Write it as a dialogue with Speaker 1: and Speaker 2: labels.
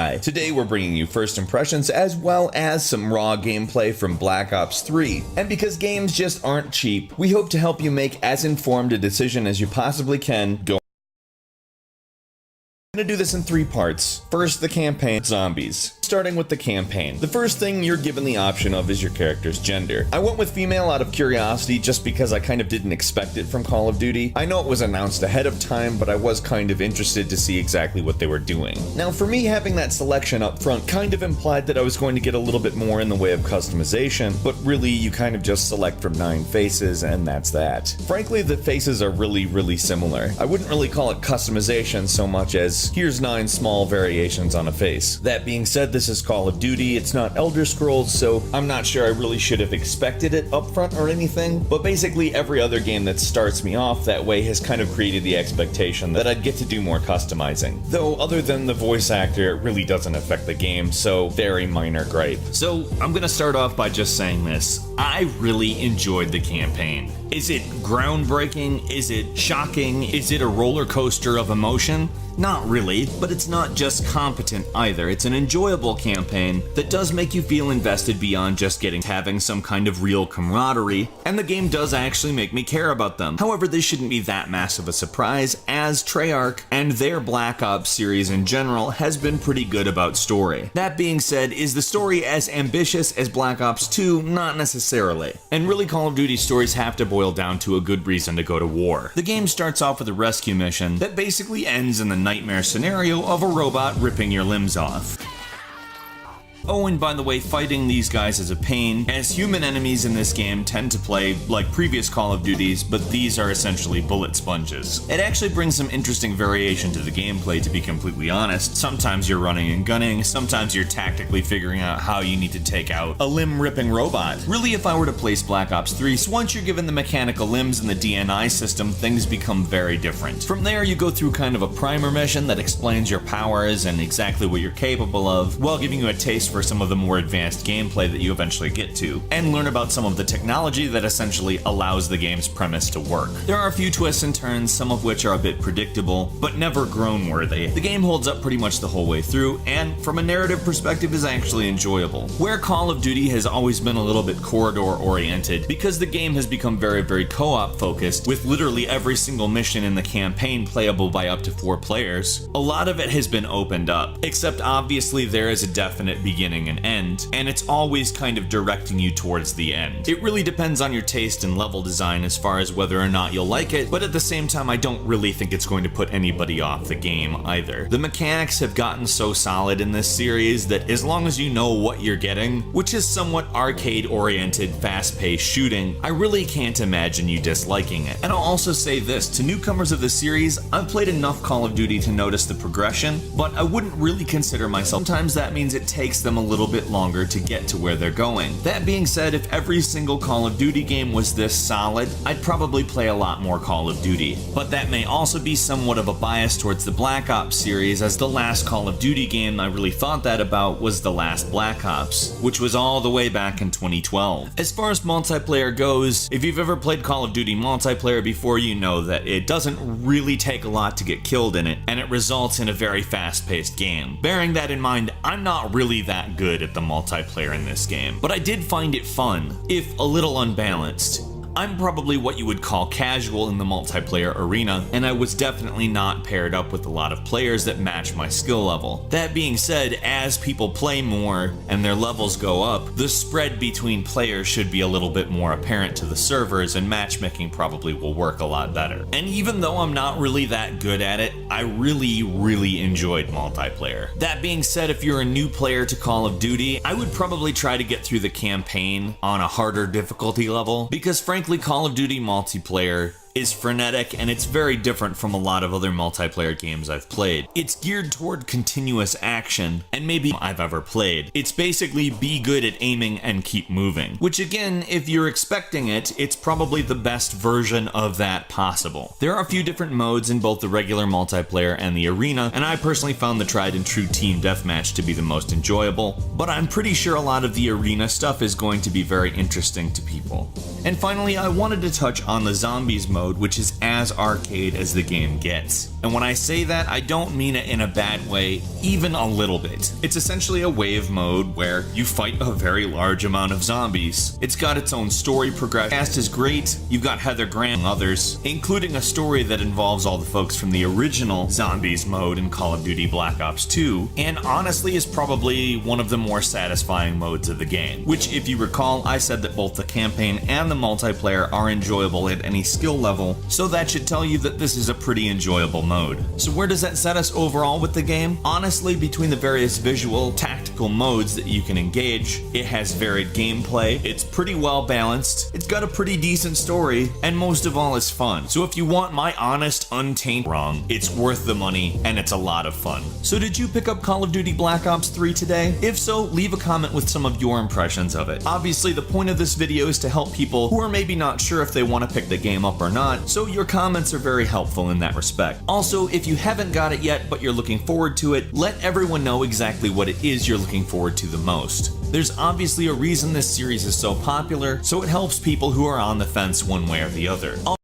Speaker 1: Guy. Today we're bringing you first impressions as well as some raw gameplay from Black Ops 3. And because games just aren't cheap, we hope to help you make as informed a decision as you possibly can. I'm gonna do this in 3 parts. First, the campaign, zombies. Starting with the campaign. The first thing you're given the option of is your character's gender. I went with female out of curiosity just because I kind of didn't expect it from Call of Duty. I know it was announced ahead of time, but I was kind of interested to see exactly what they were doing. Now for me, having that selection up front kind of implied that I was going to get a little bit more in the way of customization, but really you kind of just select from 9 faces and that's that. Frankly, the faces are really similar. I wouldn't really call it customization so much as here's 9 small variations on a face. That being said, this is Call of Duty, it's not Elder Scrolls, so I'm not sure I really should have expected it up front or anything, but basically every other game that starts me off that way has kind of created the expectation that I'd get to do more customizing. Though other than the voice actor, it really doesn't affect the game, so very minor gripe. So I'm gonna start off by just saying this. I really enjoyed the campaign. Is it groundbreaking? Is it shocking? Is it a roller coaster of emotion? Not really, but it's not just competent either. It's an enjoyable campaign that does make you feel invested beyond just having some kind of real camaraderie, and the game does actually make me care about them. However, this shouldn't be that massive a surprise, as Treyarch and their Black Ops series in general has been pretty good about story. That being said, is the story as ambitious as Black Ops 2? Not necessarily. And really, Call of Duty stories have to boil down to a good reason to go to war. The game starts off with a rescue mission that basically ends in the nightmare scenario of a robot ripping your limbs off. Oh, and by the way, fighting these guys is a pain, as human enemies in this game tend to play like previous Call of Duties, but these are essentially bullet sponges. It actually brings some interesting variation to the gameplay, to be completely honest. Sometimes you're running and gunning, sometimes you're tactically figuring out how you need to take out a limb-ripping robot. Really, if I were to place Black Ops 3, once you're given the mechanical limbs and the DNI system, things become very different. From there, you go through kind of a primer mission that explains your powers and exactly what you're capable of, while giving you a taste for some of the more advanced gameplay that you eventually get to, and learn about some of the technology that essentially allows the game's premise to work. There are a few twists and turns, some of which are a bit predictable, but never groan-worthy. The game holds up pretty much the whole way through, and from a narrative perspective is actually enjoyable. Where Call of Duty has always been a little bit corridor-oriented, because the game has become very co-op focused, with literally every single mission in the campaign playable by up to 4 players, a lot of it has been opened up, except obviously there is a definite beginning and end, and it's always kind of directing you towards the end. It really depends on your taste and level design as far as whether or not you'll like it, but at the same time I don't really think it's going to put anybody off the game either. The mechanics have gotten so solid in this series that as long as you know what you're getting, which is somewhat arcade-oriented, fast-paced shooting, I really can't imagine you disliking it. And I'll also say this, to newcomers of the series, I've played enough Call of Duty to notice the progression, but I wouldn't really consider myself. Sometimes that means it takes them a little bit longer to get to where they're going. That being said, if every single Call of Duty game was this solid, I'd probably play a lot more Call of Duty. But that may also be somewhat of a bias towards the Black Ops series, as the last Call of Duty game I really thought that about was the last Black Ops, which was all the way back in 2012. As far as multiplayer goes, if you've ever played Call of Duty multiplayer before, you know that it doesn't really take a lot to get killed in it, and it results in a very fast-paced game. Bearing that in mind, I'm not really that good at the multiplayer in this game, but I did find it fun, if a little unbalanced. I'm probably what you would call casual in the multiplayer arena, and I was definitely not paired up with a lot of players that match my skill level. That being said, as people play more and their levels go up, the spread between players should be a little bit more apparent to the servers, and matchmaking probably will work a lot better. And even though I'm not really that good at it, I really enjoyed multiplayer. That being said, if you're a new player to Call of Duty, I would probably try to get through the campaign on a harder difficulty level, because frankly, Call of Duty multiplayer is frenetic, and it's very different from a lot of other multiplayer games I've played. It's geared toward continuous action, and maybe I've ever played. It's basically be good at aiming and keep moving, which again, if you're expecting it, it's probably the best version of that possible. There are a few different modes in both the regular multiplayer and the arena, and I personally found the tried and true team deathmatch to be the most enjoyable, but I'm pretty sure a lot of the arena stuff is going to be very interesting to people. And finally, I wanted to touch on the zombies mode mode, which is as arcade as the game gets. And when I say that, I don't mean it in a bad way, even a little bit. It's essentially a wave mode where you fight a very large amount of zombies. It's got its own story progression. The cast is great. You've got Heather Graham and others, including a story that involves all the folks from the original Zombies mode in Call of Duty Black Ops 2, and honestly is probably one of the more satisfying modes of the game. Which, if you recall, I said that both the campaign and the multiplayer are enjoyable at any skill level, so that should tell you that this is a pretty enjoyable mode. So where does that set us overall with the game? Honestly, between the various visual, tactical modes that you can engage, it has varied gameplay, it's pretty well balanced, it's got a pretty decent story, and most of all is fun. So if you want my honest, untainted wrong, it's worth the money and it's a lot of fun. So did you pick up Call of Duty Black Ops 3 today? If so, leave a comment with some of your impressions of it. Obviously, the point of this video is to help people who are maybe not sure if they want to pick the game up or not, so your comments are very helpful in that respect. Also, if you haven't got it yet but you're looking forward to it, let everyone know exactly what it is you're looking forward to the most. There's obviously a reason this series is so popular, so it helps people who are on the fence one way or the other.